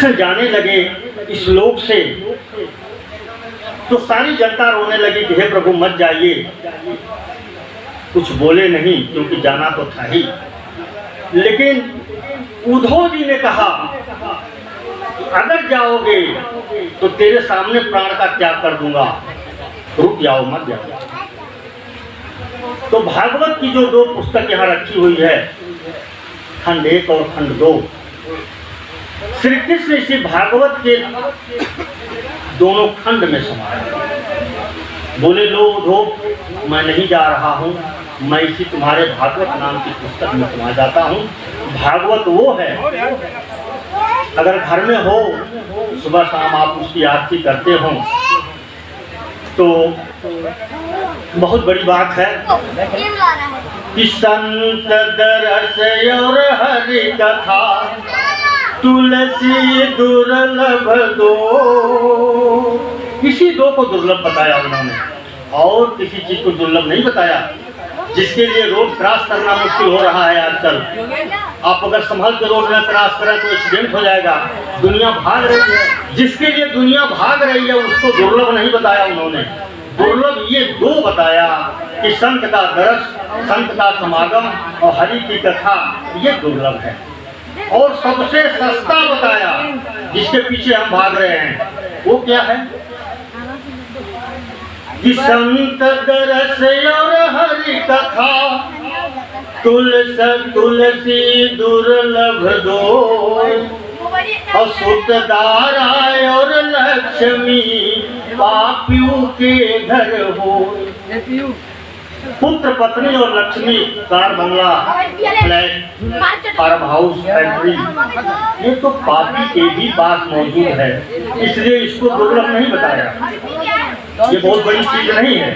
कृष्ण जाने लगे इस लोक से तो सारी जनता रोने लगी कि हे प्रभु मत जाइए। कुछ बोले नहीं क्योंकि जाना तो था ही। लेकिन उद्धव जी ने कहा अगर जाओगे तो तेरे सामने प्राण का त्याग कर दूंगा, रुक जाओ मत जाओ। तो भागवत की जो दो पुस्तक यहाँ रखी हुई है, खंड 1 और खंड 2, श्री कृष्ण इसी भागवत के दोनों खंड में समाया। बोले लो उद्धव मैं नहीं जा रहा हूँ, मैं इसी तुम्हारे भागवत नाम की पुस्तक में समा जाता हूँ। भागवत वो है अगर घर में हो सुबह शाम आप उसकी आरती करते हो तो बहुत बड़ी बात है कि संत दरस और हरि कथा तुलसी दुर्लभ दो। इसी दो को दुर्लभ बताया उन्होंने, और किसी चीज को दुर्लभ नहीं बताया। जिसके लिए रोड क्रॉस करना मुश्किल हो रहा है आजकल, आप अगर संभल के रोड में क्रॉस करें तो एक्सीडेंट हो जाएगा। दुनिया भाग रही है, जिसके लिए दुनिया भाग रही है उसको दुर्लभ नहीं बताया उन्होंने। दुर्लभ ये दो बताया कि संत का दर्श, संत का समागम और हरि की कथा, ये दुर्लभ है। और सबसे सस्ता बताया जिसके पीछे हम भाग रहे हैं, वो क्या है कि संत दरस और हरि कथा तुलसी दुर्लभ दो, और सुतदारा और लक्ष्मी पापियों के घर हो। पुत्र पत्नी और लक्ष्मी, कार बंगला, फ्लैट, फार्म हाउस, फैक्ट्री, ये तो पापी के भी पास मौजूद है, इसलिए इसको दुर्लभ नहीं बताया। ये बहुत बड़ी चीज नहीं है,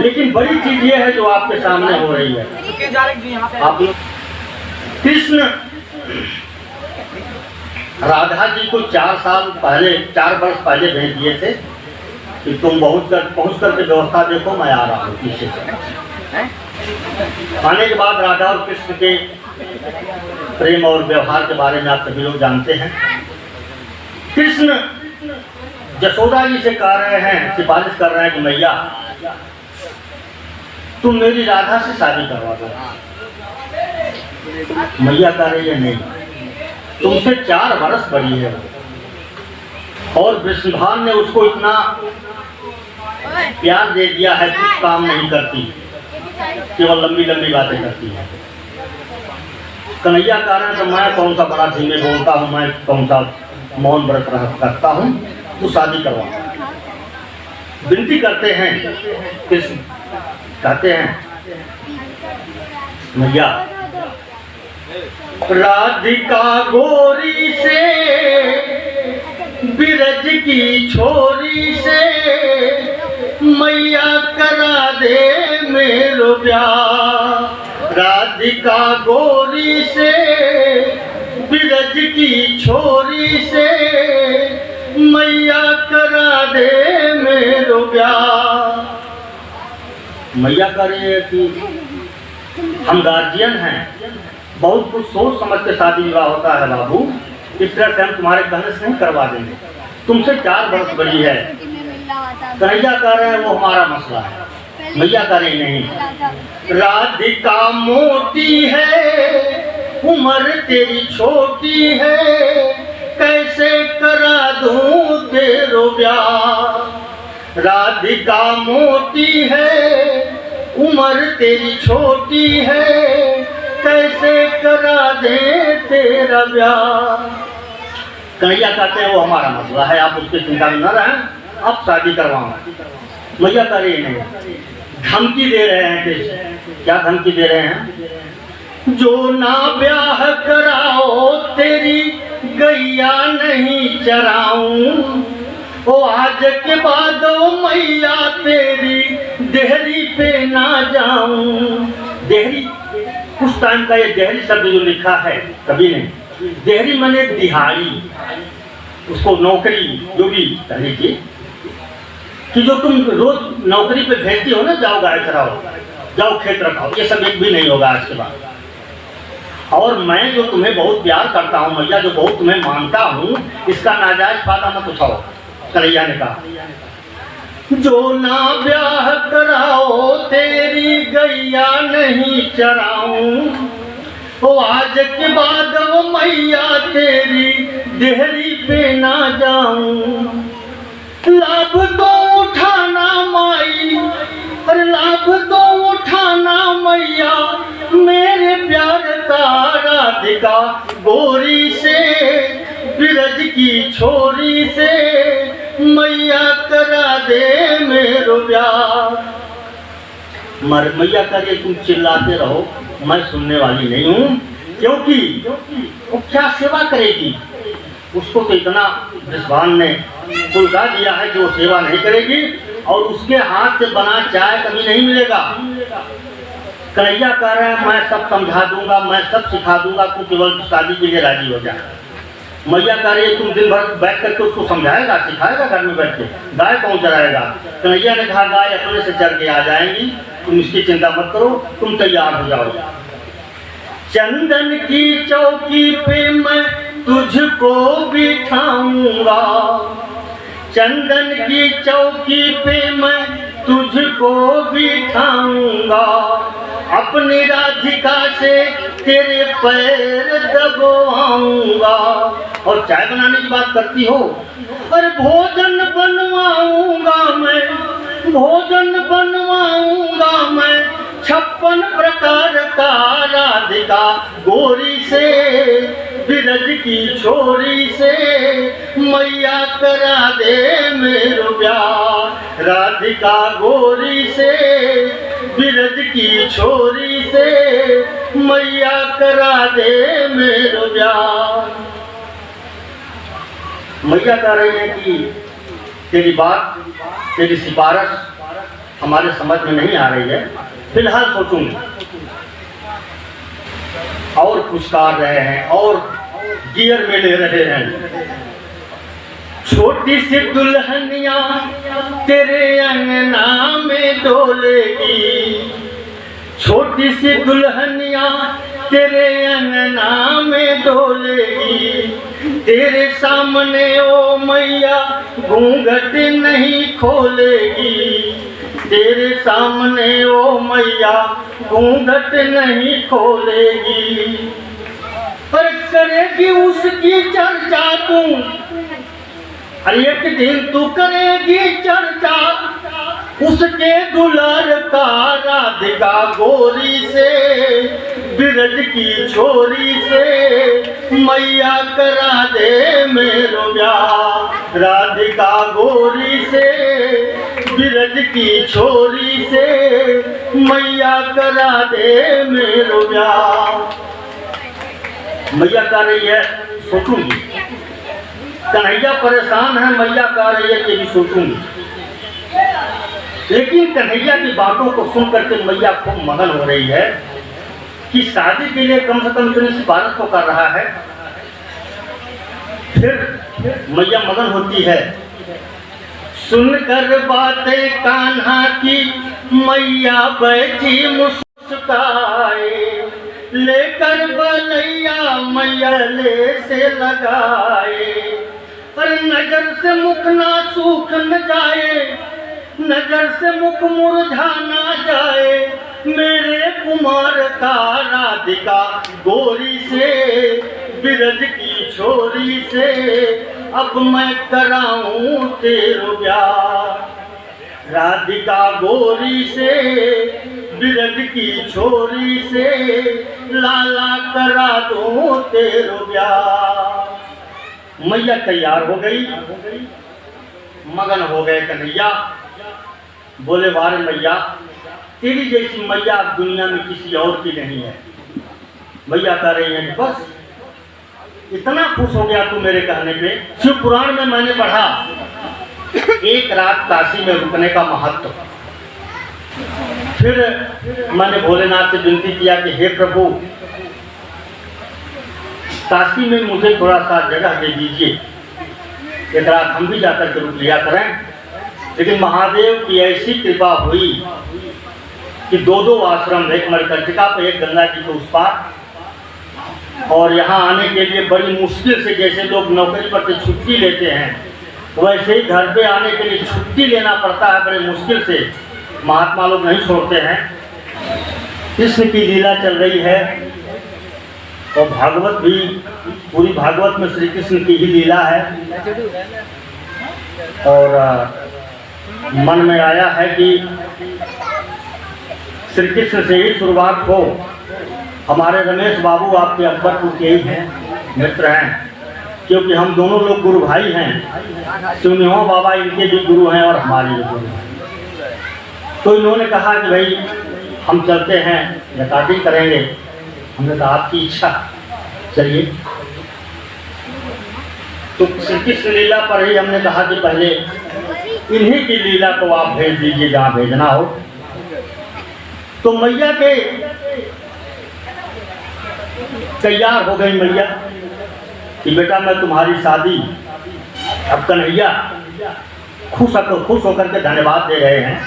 लेकिन बड़ी चीज ये है जो आपके सामने हो रही है। आप लोग कृष्ण राधा जी को 4 वर्ष पहले भेज दिए थे कि तुम पहुंच करके व्यवस्था देखो, मैं आ रहा हूँ पीछे से। आने के बाद राधा और कृष्ण के प्रेम और व्यवहार के बारे में आप सभी लोग जानते हैं। कृष्ण यशोदा जी से कह रहे हैं, सिफारिश कर रहे हैं कि मैया तुम मेरी राधा से शादी करवा दो। मैया कह रही है नहीं, तुमसे 4 वर्ष बड़ी है, और वृषभान ने उसको इतना प्यार दे दिया है, कुछ काम नहीं करती, केवल लंबी लंबी बातें करती है। कन्हैया कारण तो मैं कौन सा बड़ा धीमे बोलता हूँ, मैं कौन सा मौन व्रत रखता हूँ, तो शादी करवा। विनती करते हैं कृष्ण, कहते हैं मैया राधिका गोरी से बिरज की छोरी से मैया करा दे मेरो ब्याह। राधिका गोरी से बिरज की छोरी से मैया करा दे मेरो ब्याह। मैया करे कि हम गार्जियन हैं, बहुत कुछ सोच समझ के शादी विवाह होता है बाबू, इस तरह से हम तुम्हारे कहने से नहीं करवा देंगे, तुमसे 4 वर्ष बड़ी है। कन्हैया कह रहे हैं वो हमारा मसला है। मैया कह रही नहीं, राधिका मोटी है उम्र तेरी छोटी है, कैसे करा दूं तेरो ब्याह। राधिका मोटी है उम्र तेरी छोटी है, कैसे करा दे तेरा ब्याह। कन्हैया कहते हैं वो हमारा मसला है, आप उसकी चिंता में न रहें, आप शादी करवाओ। मैया कह रही नहीं, धमकी दे रहे हैं कृष्ण। क्या धमकी दे रहे हैं? जो ना ब्याह कराओ तेरी गैया नहीं चराऊं, ओ आज के बाद ओ मैया तेरी देहरी पे ना जाऊं। देहरी उस टाइम का, ये देहरी शब्द जो लिखा है कभी नहीं, देहरी माने दिहाड़ी, उसको नौकरी जो भी कह लीजिए, कि जो तुम रोज नौकरी पे भेजती हो ना, जाओ गाय चराओ, जाओ खेत रखाओ, ये सब एक भी नहीं होगा आज के बाद। और मैं जो तुम्हें बहुत प्यार करता हूँ मैया, जो बहुत तुम्हें मानता हूँ, इसका नाजायज फायदा मत उठाओ। कन्हैया ने कहा, जो ना ब्याह कराओ तेरी गैया नहीं चराऊं, वो आज के बाद वो मैया तेरी देहरी पे ना जाऊं। लाभ तो उठाना माई, और लाभ तो उठाना मैया मेरे प्यार का, राधिका गोरी से बिरज की छोरी से मैया करा दे मेरो ब्याह। मैया करे तुम चिल्लाते रहो, मैं सुनने वाली नहीं हूँ, क्योंकि वो क्या सेवा करेगी? उसको तो इतना रिजवान ने सुलझा दिया है जो सेवा नहीं करेगी, और उसके हाथ से बना चाय कभी नहीं मिलेगा। कन्हैया कह रहे हैं मैं सब समझा दूंगा, मैं सब सिखा दूंगा, तू केवल शादी के लिए राजी हो जा। मैया कह रही है तुम दिन भर बैठ करके उसको समझाएगा, सिखाएगा, घर में बैठ के गाय कौन चराएगा? कन्हैया ने कहा गाय अपने से चल के आ जाएंगी, तुम इसकी चिंता मत करो, तुम तैयार हो जाओ। चंदन की चौकी पे मैं तुझको बिठाऊंगा, चंदन की चौकी पे मैं तुझको बिठाऊंगा, अपनी राधिका से तेरे पैर दबाऊंगा। और चाय बनाने की बात करती हो, और भोजन बनवाऊंगा मैं, भोजन बनवाऊंगा मैं 56 प्रकार का, राधिका गोरी से बिरज की छोरी से मैया करा दे मेरो ब्याह। राधिका गोरी से बिरज की छोरी से मैया करा दे मेरो ब्याह। मैया कह रही है कि तेरी बात, तेरी सिफारिश हमारे समझ में नहीं आ रही है, फिलहाल सोचूंगी। और पुचकार रहे हैं और गियर में ले रहे हैं। छोटी सी दुल्हनिया तेरे अंगना में डोलेगी, छोटी सी दुल्हनिया तेरे अंगना में डोलेगी, तेरे सामने ओ मैया घूंघट नहीं खोलेगी, तेरे सामने ओ मैया घूंघट नहीं खोलेगी। पर करेगी उसकी चर्चा तू, हर एक दिन तू करेगी चर्चा उसके दुलार का, राधिका गोरी से बिरज की छोरी से मैया करा दे मेरो ब्याह। राधिका गोरी से बिरज की छोरी से मैया करा दे मेरो ब्याह। मैया कह रही है सोचूंगी, कन्हैया परेशान है, मैया कह रही है कि भी सोचूंगी। लेकिन कन्हैया की बातों को सुन करके मैया खूब मगन हो रही है कि शादी के लिए कम से कम इतनी सिफारिश तो कर रहा है। फिर मैया मगन होती है, सुनकर बातें कान्हा की मैया बैठी मुस्कुराए, लेकर बलैया मैया ले से लगाए, पर नजर से मुख ना सूख न जाए, नजर से मुख मुरझा ना जाए मेरे कुमार का, राधिका गोरी से बिरज की छोरी से अब मैं कराऊं तेरो ब्याह। राधिका गोरी से बिरज की छोरी से लाला करा दो तेरो ब्याह। मैया तैयार हो गई, मगन हो गए कन्हैया। बोले वारे मैया, तेरी जैसी मैया दुनिया में किसी और की नहीं है। मैया कह रही है बस इतना खुश हो गया तू मेरे कहने पे। शिव पुराण में मैंने पढ़ा एक रात काशी में रुकने का महत्व। फिर मैंने भोलेनाथ से विनती किया कि हे प्रभु, काशी में मुझे थोड़ा सा जगह दे दीजिए, एक रात हम भी जाकर के रुक लिया करें। लेकिन महादेव की ऐसी कृपा हुई कि दो आश्रम, एक मणिकर्णिका पे, एक गंगा जी के उस पार, और यहाँ आने के लिए बड़ी मुश्किल से, जैसे लोग नौकरी पर से छुट्टी लेते हैं वैसे ही घर पे आने के लिए छुट्टी लेना पड़ता है, बड़े मुश्किल से। महात्मा लोग नहीं छोड़ते हैं। कृष्ण की लीला चल रही है और भागवत भी, पूरी भागवत में श्री कृष्ण की ही लीला है। और मन में आया है कि श्री कृष्ण से ही शुरुआत हो। हमारे रमेश बाबू आपके अकबरपुर के ही हैं, मित्र हैं, क्योंकि हम दोनों लोग गुरु भाई हैं। सुनियो बाबा इनके भी गुरु हैं और हमारे भी गुरु हैं। तो इन्होंने कहा कि भाई हम चलते हैं, रिकॉर्डिंग करेंगे। हमने कहा आपकी इच्छा, चलिए। तो श्री कृष्ण लीला पर ही हमने कहा कि पहले इन्हीं की लीला को आप भेज दीजिए जहाँ भेजना हो। तो मैया के तैयार हो गई मैया कि बेटा मैं तुम्हारी शादी। अब कन्हैया खुश होकर के धन्यवाद दे रहे हैं,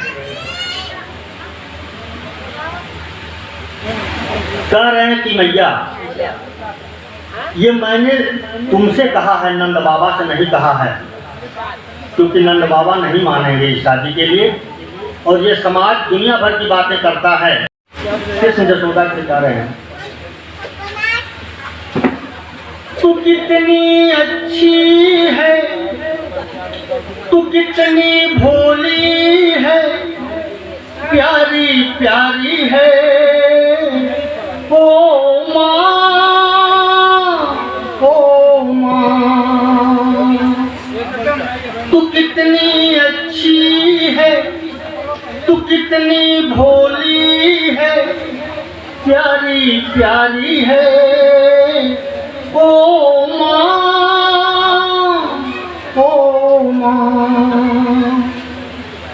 कह रहे हैं कि मैया ये मैंने तुमसे कहा है, नंद बाबा से नहीं कहा है, क्योंकि नंद बाबा नहीं मानेंगे इस शादी के लिए और ये समाज दुनिया भर की बातें करता है। कृष्ण जसोदा से कह रहे हैं, तू कितनी अच्छी है, तू कितनी भोली है, प्यारी प्यारी है ओ माँ, ओ माँ। तू कितनी अच्छी है, तू कितनी भोली है, प्यारी प्यारी है ओ माँ, ओ माँ।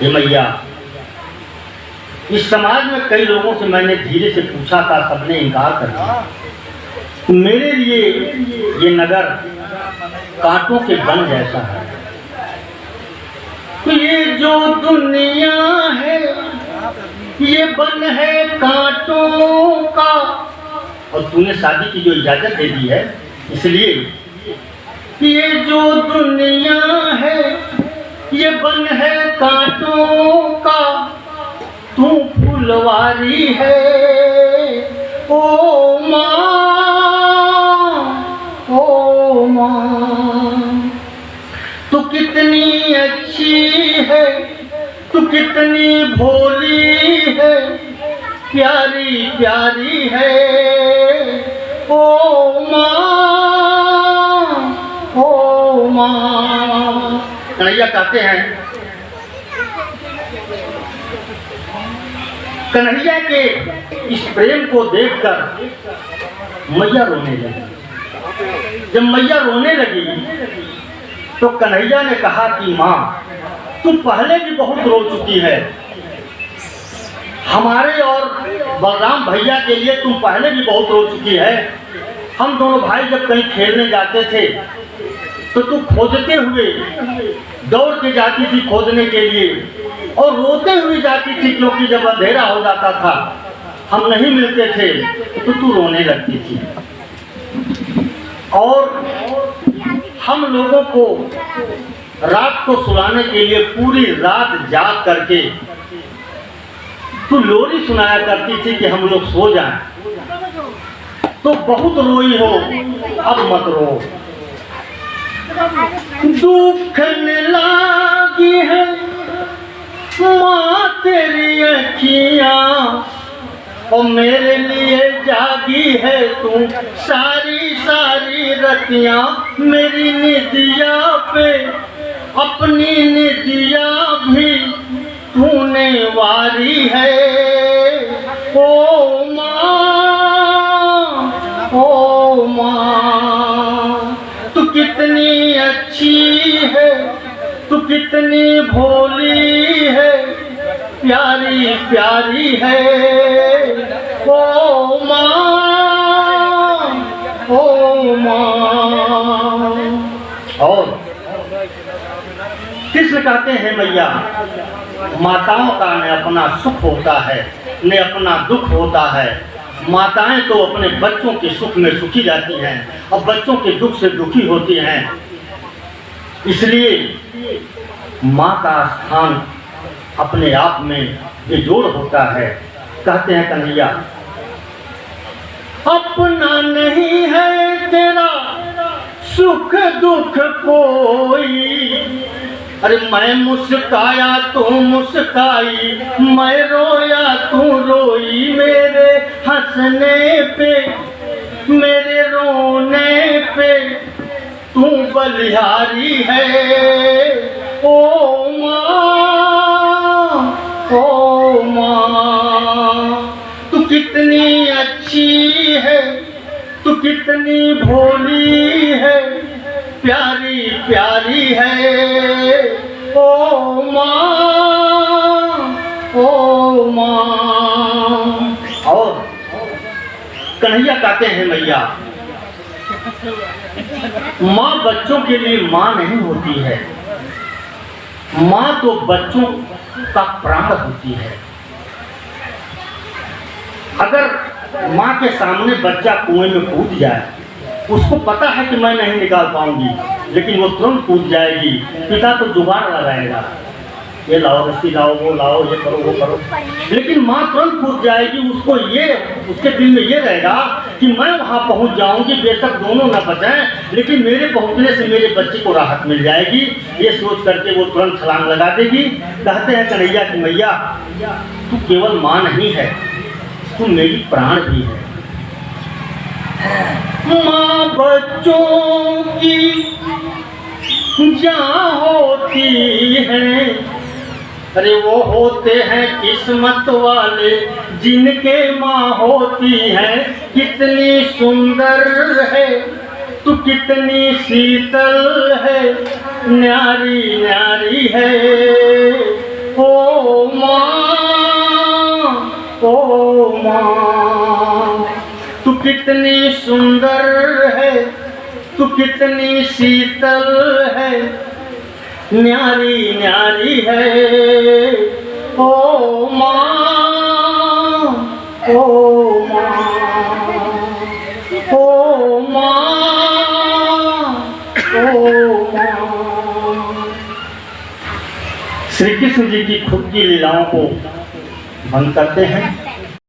ये मैया, इस समाज में कई लोगों से मैंने धीरे से पूछा था, सबने इनकार कर दिया। मेरे लिए ये नगर कांटों के वन जैसा है। ये जो दुनिया है ये वन है कांटों का, और तूने शादी की जो इजाजत दे दी है इसलिए। ये जो दुनिया है ये वन है कांटों का, तू फुलवारी है ओ माँ, ओ माँ। तू कितनी अच्छी है, तू कितनी भोली है, प्यारी प्यारी है ओ माँ, ओ माँ। कन्हैया कहते हैं, कन्हैया के इस प्रेम को देखकर मैया रोने लगी। जब मैया रोने लगी तो कन्हैया ने कहा कि माँ तुम पहले भी बहुत रो चुकी है, हमारे और बलराम भैया के लिए तुम पहले भी बहुत रो चुकी है। हम दोनों भाई जब कहीं खेलने जाते थे तो तू खोजते हुए दौड़ के जाती थी खोजने के लिए और रोते हुए जाती थी, क्योंकि जब अंधेरा हो जाता था हम नहीं मिलते थे तो तू रोने लगती थी। और हम लोगों को रात को सुलाने के लिए पूरी रात जाग करके तू लोरी सुनाया करती थी कि हम लोग सो जाएं। तो बहुत रोई हो, अब मत रो। दुखने लागी है माँ तेरी अखियाँ, और मेरे लिए जागी है तू सारी सारी रतियाँ। मेरी निदिया पे अपनी निदिया भी तूने वारी है ओ माँ, ओ माँ। तू कितनी अच्छी है, तू कितनी भोली है, प्यारी प्यारी है ओ माँ, ओ माँ। और कृष्ण कहते हैं मैया माताओं का न अपना सुख होता है न अपना दुख होता है, माताएं तो अपने बच्चों के सुख में सुखी जाती हैं और बच्चों के दुख से दुखी होती हैं। इसलिए माँ का स्थान अपने आप में बेजोड़ होता है। कहते हैं कन्हैया, अपना नहीं है तेरा सुख दुख कोई, अरे मैं मुस्काया तू मुस्काई, मैं रोया तू रोई, मेरे हंसने पे मेरे रोने पे तू बलिहारी है। ओ माँ तू कितनी अच्छी है, तू कितनी भोली है, प्यारी प्यारी है। ओ माँ। और कन्हैया कहते हैं, मैया माँ बच्चों के लिए माँ नहीं होती है, माँ तो बच्चों का प्राण होती है। अगर माँ के सामने बच्चा कुएं में कूद जाए, उसको पता है कि मैं नहीं निकाल पाऊंगी, लेकिन वो तुरंत कूद जाएगी। पिता तो जुगाड़ लगाएगा, ये लाओ रस्सी लाओ, वो लाओ, ये करो वो करो, लेकिन माँ तुरंत कूद जाएगी। उसको ये, उसके दिल में ये रहेगा कि मैं वहाँ पहुँच जाऊँगी, बेशक दोनों न बचें, लेकिन मेरे पहुँचने से मेरे बच्चे को राहत मिल जाएगी। ये सोच करके वो तुरंत छलांग लगा देगी। कहते हैं कन्हैया कि मैया तू केवल माँ नहीं है, तू मेरी प्राण भी है। माँ बच्चों की जान होती है, अरे वो होते हैं किस्मत वाले जिनके माँ होती है। कितनी सुंदर है तू, कितनी शीतल है, न्यारी न्यारी है। ओ माँ तू कितनी सुंदर है, तू कितनी शीतल है, न्यारी न्यारी है। ओ माँ, ओ माँ, ओ माँ, ओ माँ। श्री कृष्ण जी की खुद की लीलाओं को बंद करते हैं।